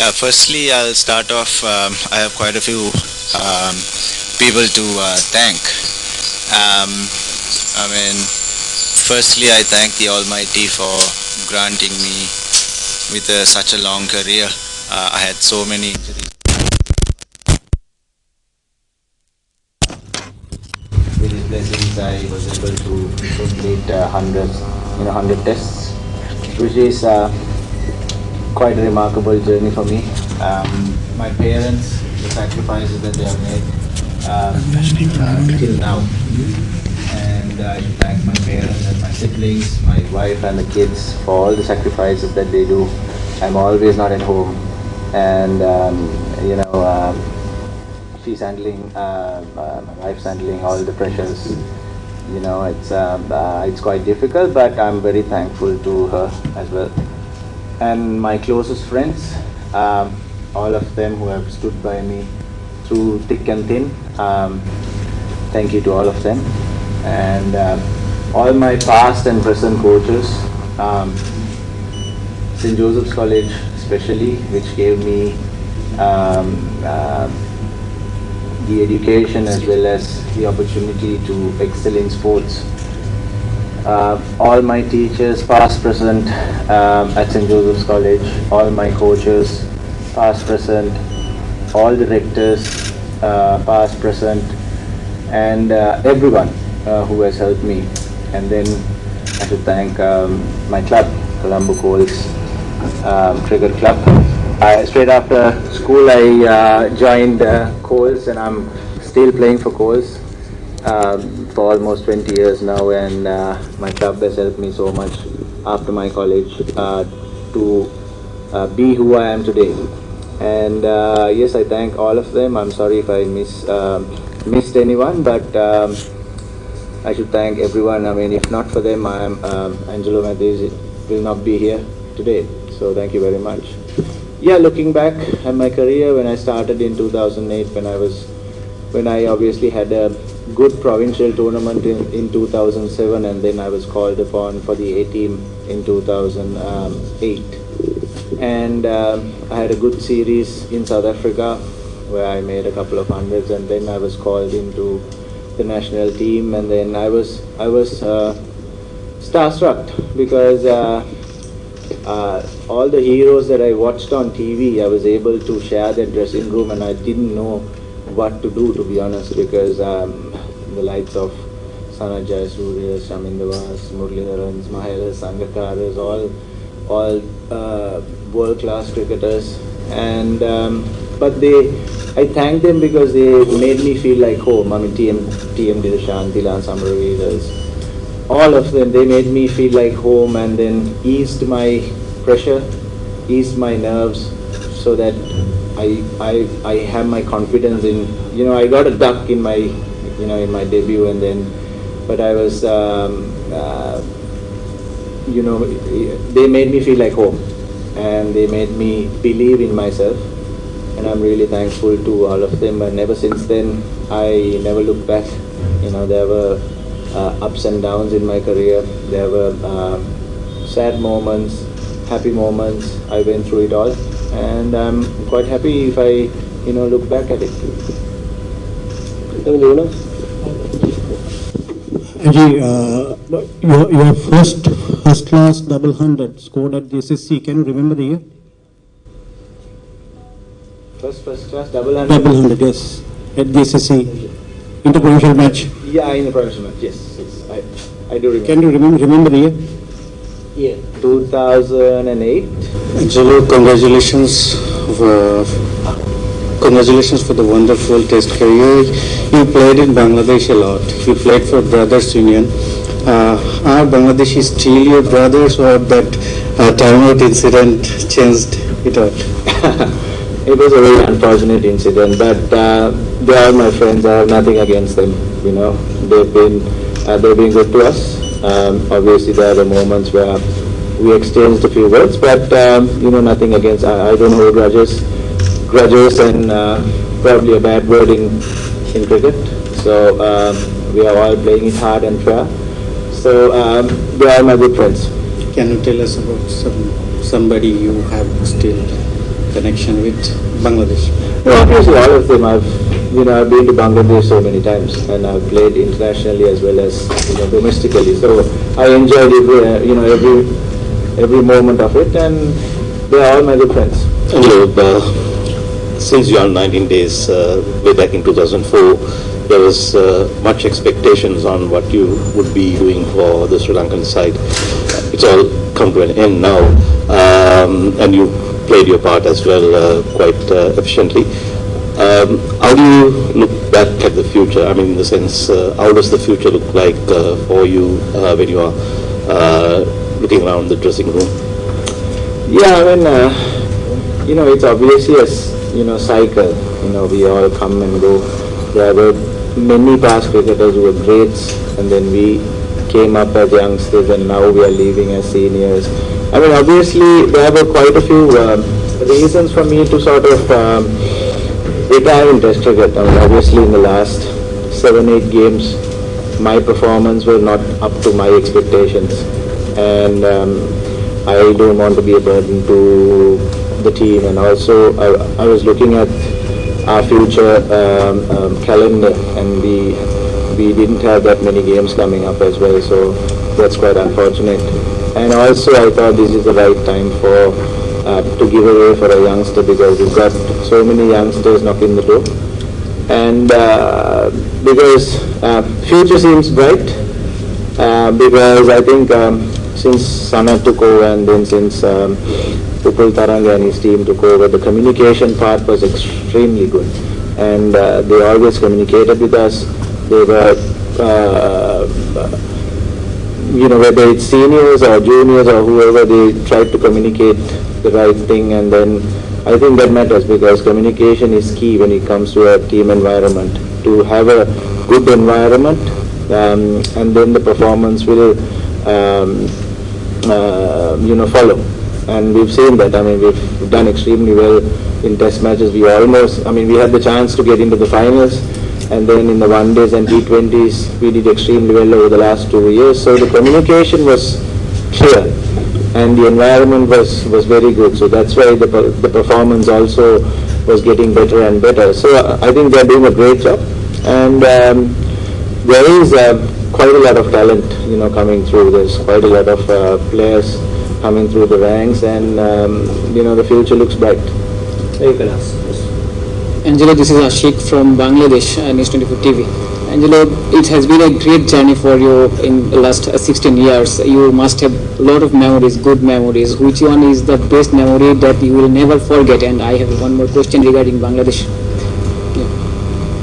Firstly, I'll start off. I have quite a few um, people to thank. Um, I mean, firstly, I thank the Almighty for granting me with such a long career. I had so many injuries. With His blessings, I was able to complete hundred tests, which is quite a remarkable journey for me. My parents, the sacrifices that they have made till now, and I should thank my parents and my siblings, my wife and the kids for all the sacrifices that they do. I'm always not at home, and she's handling, my wife's handling all the pressures. It's quite difficult, but I'm very thankful to her as well. And my closest friends, all of them who have stood by me through thick and thin. Thank you to all of them, and all my past and present coaches, St. Joseph's College especially, which gave me the education as well as the opportunity to excel in sports. All my teachers, past, present, at St. Joseph's College, all my coaches, past, present, all the rectors, past, present, and everyone who has helped me. And then I should thank my club, Colombo Coals Cricket Club. Straight after school, I joined Coals, and I'm still playing for Coals for almost 20 years now, and my club has helped me so much after my college to be who I am today. And yes, I thank all of them. I'm sorry if I missed anyone, but I should thank everyone. I mean, if not for them, Angelo Matthews will not be here today. So thank you very much. Yeah, looking back at my career, when I started in 2008, when I obviously had a good provincial tournament in 2007, and then I was called upon for the A team in 2008. And I had a good series in South Africa where I made a couple of hundreds, and then I was called into the national team, and then I was starstruck because all the heroes that I watched on TV, I was able to share their dressing room, and I didn't know what to do, to be honest, because the likes of Sana Jayasuriya, Shaminder Vas, Muralidharans, Mahelas, Sangakaras, all world-class cricketers, and but I thank them because they made me feel like home. I mean, TM Dilshan, Dilan Samaravedas, all of them, they made me feel like home, and then eased my pressure, eased my nerves, so that I have my confidence in, I got a duck in my, in my debut, and then, but I was, they made me feel like home, and they made me believe in myself, and I'm really thankful to all of them. And ever since then, I never looked back. There were ups and downs in my career. There were sad moments, happy moments. I went through it all, and I'm quite happy if I, look back at it. Anji, your first class double hundred scored at the SSC. Can you remember the year? First class double hundred. Double hundred, yes, at the SSC interprovincial match. Yeah, in the provincial match. Yes, I do remember. Can you remember the year? Yeah, 2008. Angelo, congratulations for the wonderful Test career. You played in Bangladesh a lot. You played for Brothers Union. Are Bangladeshi still your brothers, or that timeout incident changed it all? It was a very unfortunate incident, but they are my friends. I have nothing against them. They've been good to us. Obviously, there are the moments where we exchanged a few words, but nothing against. I don't hold grudges, and probably a bad word in cricket. So we are all playing it hard and fair. So they are my good friends. Can you tell us about somebody you have still connection with Bangladesh? Well, obviously, all of them. I've been to Bangladesh so many times, and I've played internationally as well as domestically. So I enjoyed every moment of it, and they are all my good friends. Since you are 19 days, way back in 2004, there was much expectations on what you would be doing for the Sri Lankan side. It's all come to an end now, and you played your part as well quite efficiently. How do you look back at the future? I mean, in the sense, how does the future look like for you when you are looking around the dressing room? Yeah, I mean, it's obviously a cycle. We all come and go. There were many past cricketers who were greats, and then we came up as youngsters, and now we are leaving as seniors. I mean, obviously, there were quite a few reasons for me to sort of retire in Test cricket. I mean, obviously, in the last 7-8 games, my performance was not up to my expectations, and I don't want to be a burden to the team. And also, I was looking at our future calendar, and we didn't have that many games coming up as well, so that's quite unfortunate. And also, I thought this is the right time to give away for a youngster, because we've got so many youngsters knocking the door, and because future seems bright, because I think since Sana took over, and then since Upul Taranga and his team took over, the communication part was extremely good, and they always communicated with us. They were, whether it's seniors or juniors or whoever, they tried to communicate the right thing, and then I think that matters, because communication is key when it comes to a team environment. To have a good environment, and then the performance will, follow. And we've seen that. I mean, we've done extremely well in Test matches. We had the chance to get into the finals, and then in the one-days and T20s, we did extremely well over the last 2 years. So the communication was clear, and the environment was very good. So that's why the performance also was getting better and better. So I think they're doing a great job, and there is quite a lot of talent, coming through. There's quite a lot of players coming through the ranks, and the future looks bright. You can ask. Angelo, this is Ashik from Bangladesh, News 24 TV. Angelo, it has been a great journey for you in the last 16 years. You must have a lot of memories, good memories. Which one is the best memory that you will never forget? And I have one more question regarding Bangladesh. Yeah.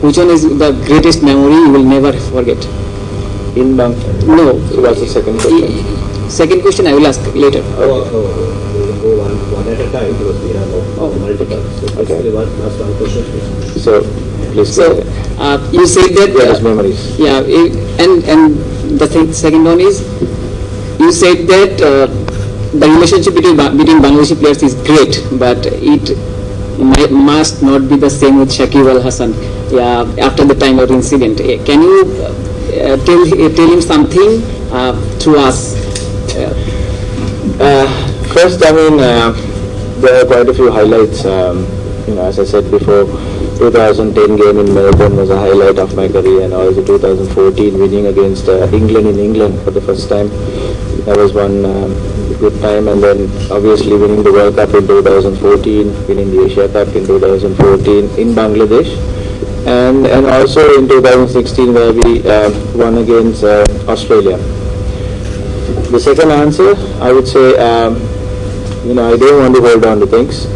Which one is the greatest memory you will never forget? In Bangladesh? No. So what's the second question? Second question I will ask later. We'll go one at a time, because we have multiple. So basically, last one question. So, please. So, you said that... Yes, memories. Yeah, and the second one is, you said that the relationship between Bangladeshi players is great, but it must not be the same with Shakib Al Hasan after the time of the incident. Can you tell him something to us? First, I mean, there are quite a few highlights. As I said before, 2010 game in Melbourne was a highlight of my career, and also 2014 winning against England in England for the first time. That was one good time, and then obviously winning the World Cup in 2014, winning the Asia Cup in 2014 in Bangladesh, and also in 2016 where we won against Australia. The second answer, I would say, I don't want to hold on to things.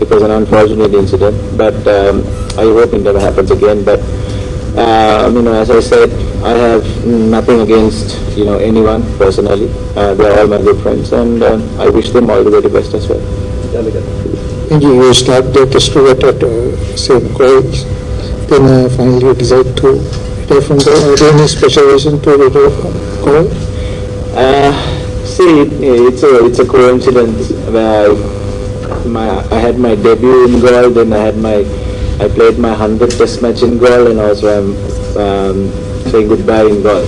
It was an unfortunate incident, but I hope it never happens again. But as I said, I have nothing against anyone personally. They are all my good friends, and I wish them all the very best as well. And you start the test cricket at same college, then finally you decide to retire from there. Are there any special reason to retire from college? It's a coincidence where I had my debut in Galle, then I played my 100th Test match in Galle, and also I'm saying goodbye in Galle.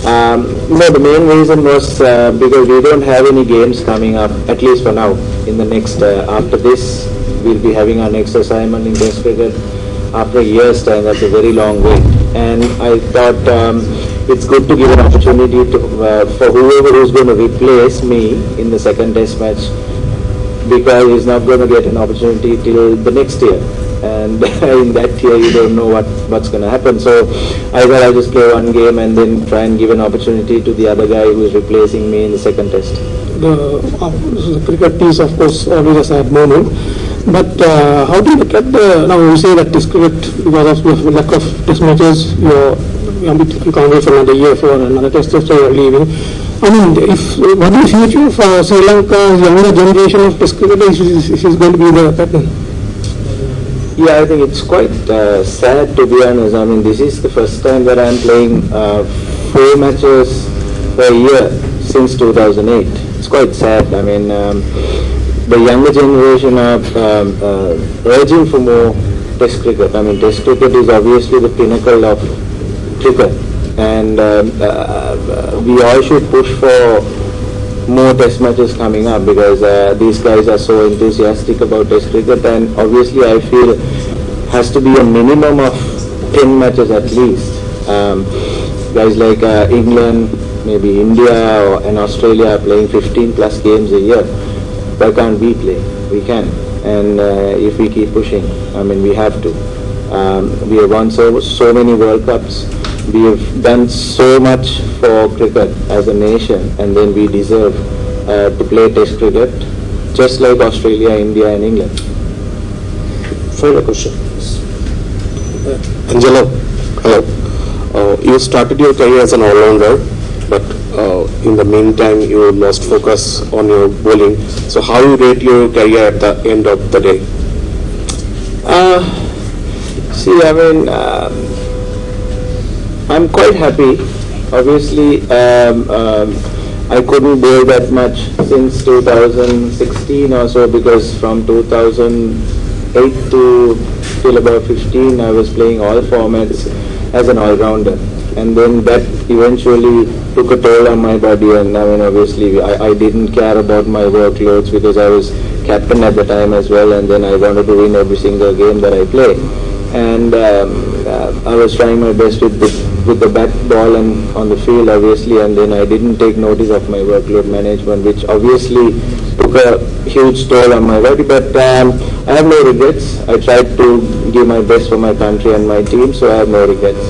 The main reason was because we don't have any games coming up, at least for now. In the next, after this we'll be having our next assignment in Test cricket after a year's time. That's a very long wait. And I thought it's good to give an opportunity to, for whoever who's going to replace me in the second Test match, because he's not going to get an opportunity till the next year. And in that year, you don't know what's going to happen. So I thought I'll just play one game and then try and give an opportunity to the other guy who's replacing me in the second Test. The cricket is, of course, always a sad moment. But how do you look at now you say that Test cricket, because of the lack of Test matches, you can't wait for another year for another Test, so you're leaving. I mean, what do you future for Sri Lanka's younger generation of Test cricket is going to be the pattern? Yeah, I think it's quite sad, to be honest. I mean, this is the first time that I'm playing 4 matches per year since 2008. It's quite sad. I mean, the younger generation are urging for more Test cricket. I mean, Test cricket is obviously the pinnacle of cricket, and we all should push for more Test matches coming up, because these guys are so enthusiastic about Test cricket, and obviously I feel has to be a minimum of 10 matches at least. Guys like England, maybe India and Australia are playing 15 plus games a year. Why can't we play? We can, and if we keep pushing, I mean, we have to. We have won so many World Cups. We have done so much for cricket as a nation, and then we deserve to play Test cricket, just like Australia, India and England. Final question. Angelo, hello. You started your career as an all-rounder, but in the meantime you lost focus on your bowling. So how you rate your career at the end of the day? See, I mean, I'm quite happy. Obviously, I couldn't bowl that much since 2016 or so, because from 2008 till about 15 I was playing all formats as an all-rounder, and then that eventually took a toll on my body, and I mean, obviously I didn't care about my workloads because I was captain at the time as well, and then I wanted to win every single game that I play, and I was trying my best with the bat, ball and on the field obviously, and then I didn't take notice of my workload management, which obviously took a huge toll on my body, but I have no regrets. I tried to give my best for my country and my team, so I have no regrets.